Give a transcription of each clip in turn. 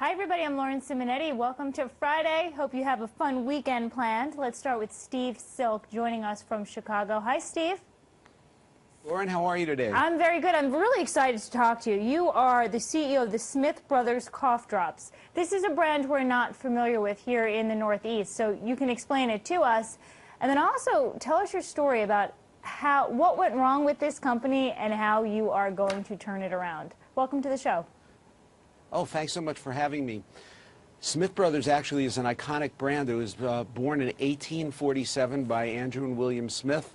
Hi, everybody. I'm Lauren Simonetti. Welcome to Friday. Hope you have a fun weekend planned. Let's start with Steve Silk joining us from Chicago. Hi, Steve. Lauren, how are you today? I'm very good. I'm really excited to talk to you. You are the CEO of the Smith Brothers Cough Drops. This is a brand we're not familiar with here in the Northeast, so you can explain it to us. And then also tell us your story about what went wrong with this company and how you are going to turn it around. Welcome to the show. Oh, thanks so much for having me. Smith Brothers actually is an iconic brand. It was born in 1847 by Andrew and William Smith,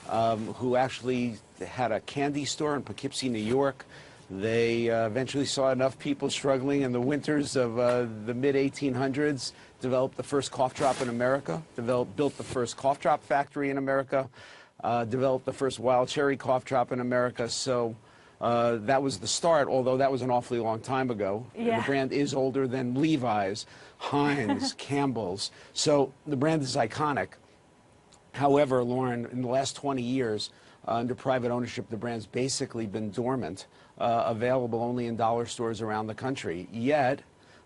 who actually had a candy store in Poughkeepsie, New York. They eventually saw enough people struggling in the winters of the mid-1800s, developed the first cough drop in America, built the first cough drop factory in America, developed the first wild cherry cough drop in America. So that was the start, although that was an awfully long time ago. Yeah. The brand is older than Levi's, Heinz, Campbell's. So the brand is iconic. However, Lauren, in the last 20 years, under private ownership, the brand's basically been dormant, available only in dollar stores around the country. Yet,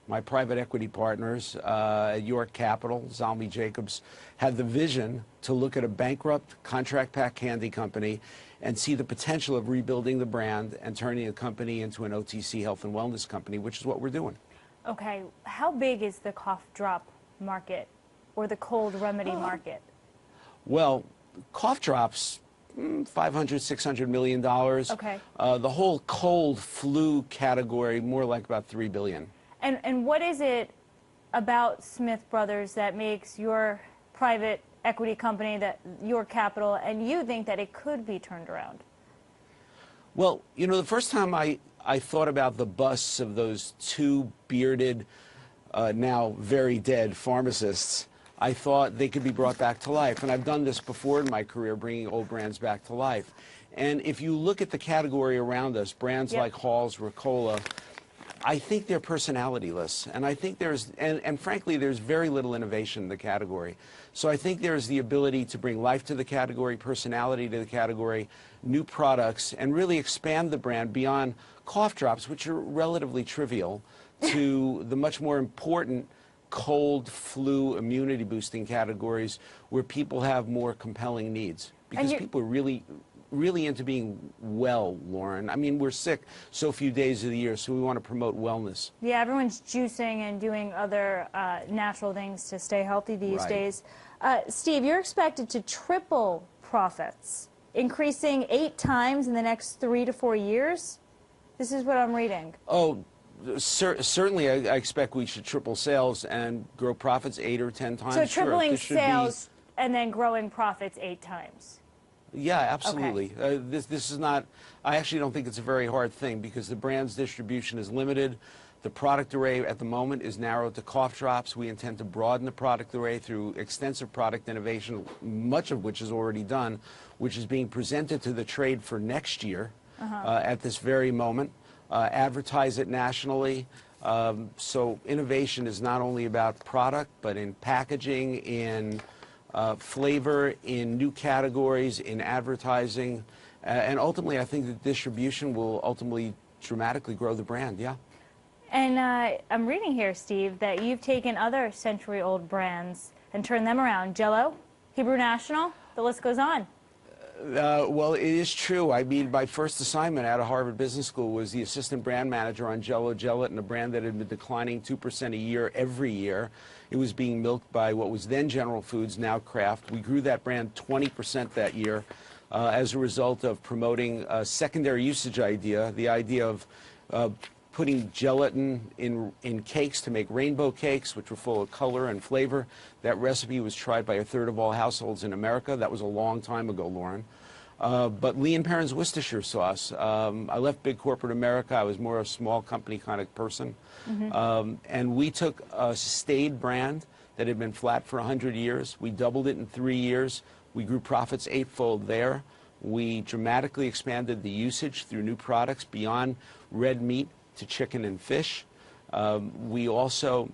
my private equity partners at York Capital, Zalmy Jacobs, had the vision to look at a bankrupt contract pack candy company and see the potential of rebuilding the brand and turning the company into an OTC health and wellness company, which is what we're doing. Okay, how big is the cough drop market or the cold remedy market? Well, cough drops, $500, $600 million. Okay. The whole cold flu category, more like about $3 billion. And what is it about Smith Brothers that makes your private equity company, that your capital, and you think that it could be turned around? Well, you know, the first time I thought about the busts of those two bearded, now very dead pharmacists, I thought they could be brought back to life. And I've done this before in my career, bringing old brands back to life. And if you look at the category around us, brands like Halls, Ricola, I think they're personality-less. And I think and frankly, there's very little innovation in the category. So I think there's the ability to bring life to the category, personality to the category, new products, and really expand the brand beyond cough drops, which are relatively trivial, to the much more important cold, flu, immunity-boosting categories where people have more compelling needs. Because people are really into being well, Lauren. I mean, we're sick so few days of the year, so we want to promote wellness. Yeah, everyone's juicing and doing other natural things to stay healthy these days. Steve, you're expected to triple profits, increasing 8 times in the next 3 to 4 years. This is what I'm reading. Oh, certainly I expect we should triple sales and grow profits 8 or 10 times. So tripling sales and then growing profits 8 times. Yeah, absolutely. Okay. This is not, I actually don't think it's a very hard thing because the brand's distribution is limited. The product array at the moment is narrowed to cough drops. We intend to broaden the product array through extensive product innovation, much of which is already done, which is being presented to the trade for next year at this very moment. Advertise it nationally. So innovation is not only about product, but in packaging, in flavor, in new categories, in advertising, and ultimately I think that distribution will ultimately dramatically grow the brand, yeah. And I'm reading here, Steve, that you've taken other century-old brands and turned them around. Jell-O, Hebrew National, the list goes on. Well, it is true. I mean, my first assignment out of Harvard Business School was the assistant brand manager on Jell-O Gelatin, a brand that had been declining 2% a year every year. It was being milked by what was then General Foods, now Kraft. We grew that brand 20% that year as a result of promoting a secondary usage idea, the idea of putting gelatin in cakes to make rainbow cakes, which were full of color and flavor. That recipe was tried by 1/3 of all households in America. That was a long time ago, Lauren. But Lee and Perrins Worcestershire sauce. I left big corporate America. I was more a small company kind of person. And we took a staid brand that had been flat for 100 years. We doubled it in 3 years. We grew profits 8-fold there. We dramatically expanded the usage through new products beyond red meat to chicken and fish. We also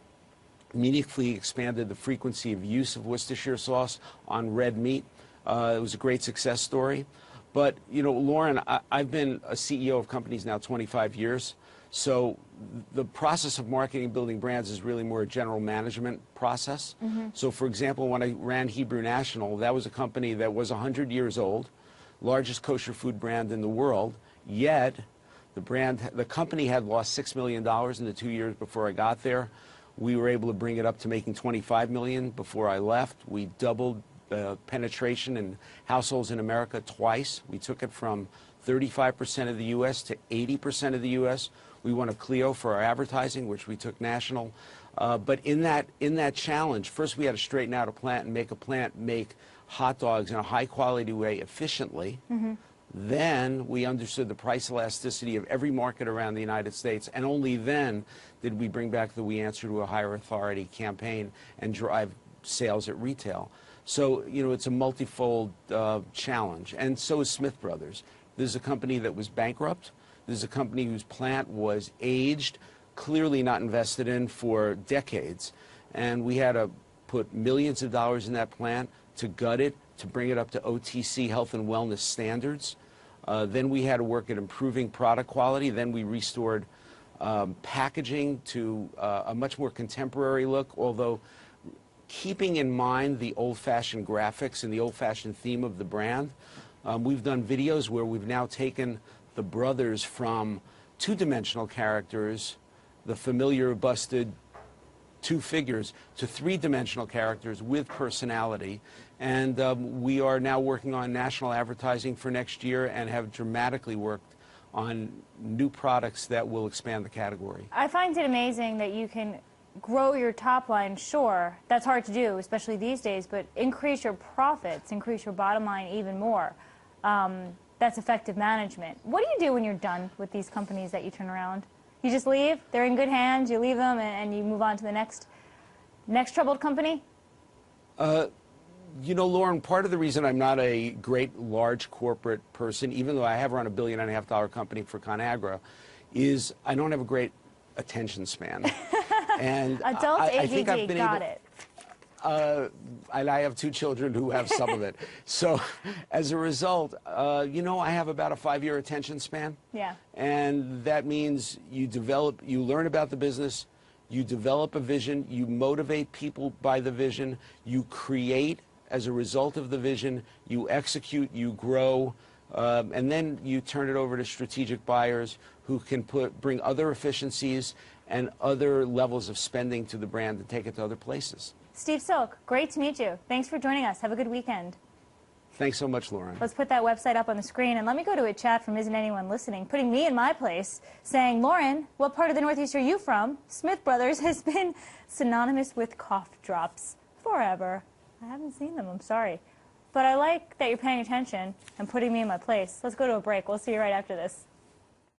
meaningfully expanded the frequency of use of Worcestershire sauce on red meat. It was a great success story. But, you know, Lauren, I've been a CEO of companies now 25 years. So the process of marketing and building brands is really more a general management process. So, for example, when I ran Hebrew National, that was a company that was 100 years old, largest kosher food brand in the world, yet the company had lost $6 million in the 2 years before I got there. We were able to bring it up to making $25 million before I left. We doubled penetration in households in America twice. We took it from 35% of the U.S. to 80% of the U.S. We won a Clio for our advertising, which we took national. But in that challenge, first we had to straighten out a plant and make hot dogs in a high-quality way efficiently. Then we understood the price elasticity of every market around the United States, and only then did we bring back the We Answer to a Higher Authority campaign and drive sales at retail. So, you know, it's a multifold challenge. And so is Smith Brothers. This is a company that was bankrupt. This is a company whose plant was aged, clearly not invested in for decades. And we had to put millions of dollars in that plant to gut it, to bring it up to OTC health and wellness standards. Then we had to work at improving product quality. Then we restored packaging to a much more contemporary look, although keeping in mind the old-fashioned graphics and the old-fashioned theme of the brand. We've done videos where we've now taken the brothers from two-dimensional characters, the familiar busted two figures, to three-dimensional characters with personality. And we are now working on national advertising for next year and have dramatically worked on new products that will expand the category. I find it amazing that you can grow your top line, sure, that's hard to do, especially these days, but increase your profits, increase your bottom line even more. That's effective management. What do you do when you're done with these companies that you turn around? You just leave? They're in good hands, you leave them, and you move on to the next troubled company? You know, Lauren, part of the reason I'm not a great large corporate person, even though I have run $1.5 billion company for ConAgra, is I don't have a great attention span. And Adult I ADD, think I've been got able, it. and I have two children who have some of it. So as a result, you know, I have about a 5-year attention span. Yeah. And that means you learn about the business, you develop a vision, you motivate people by the vision, you create as a result of the vision, you execute, you grow, and then you turn it over to strategic buyers who can bring other efficiencies and other levels of spending to the brand and take it to other places. Steve Silk, great to meet you. Thanks for joining us. Have a good weekend. Thanks so much, Lauren. Let's put that website up on the screen, and let me go to a chat from Isn't Anyone Listening, putting me in my place, saying, Lauren, what part of the Northeast are you from? Smith Brothers has been synonymous with cough drops forever. I haven't seen them, I'm sorry. But I like that you're paying attention and putting me in my place. Let's go to a break. We'll see you right after this.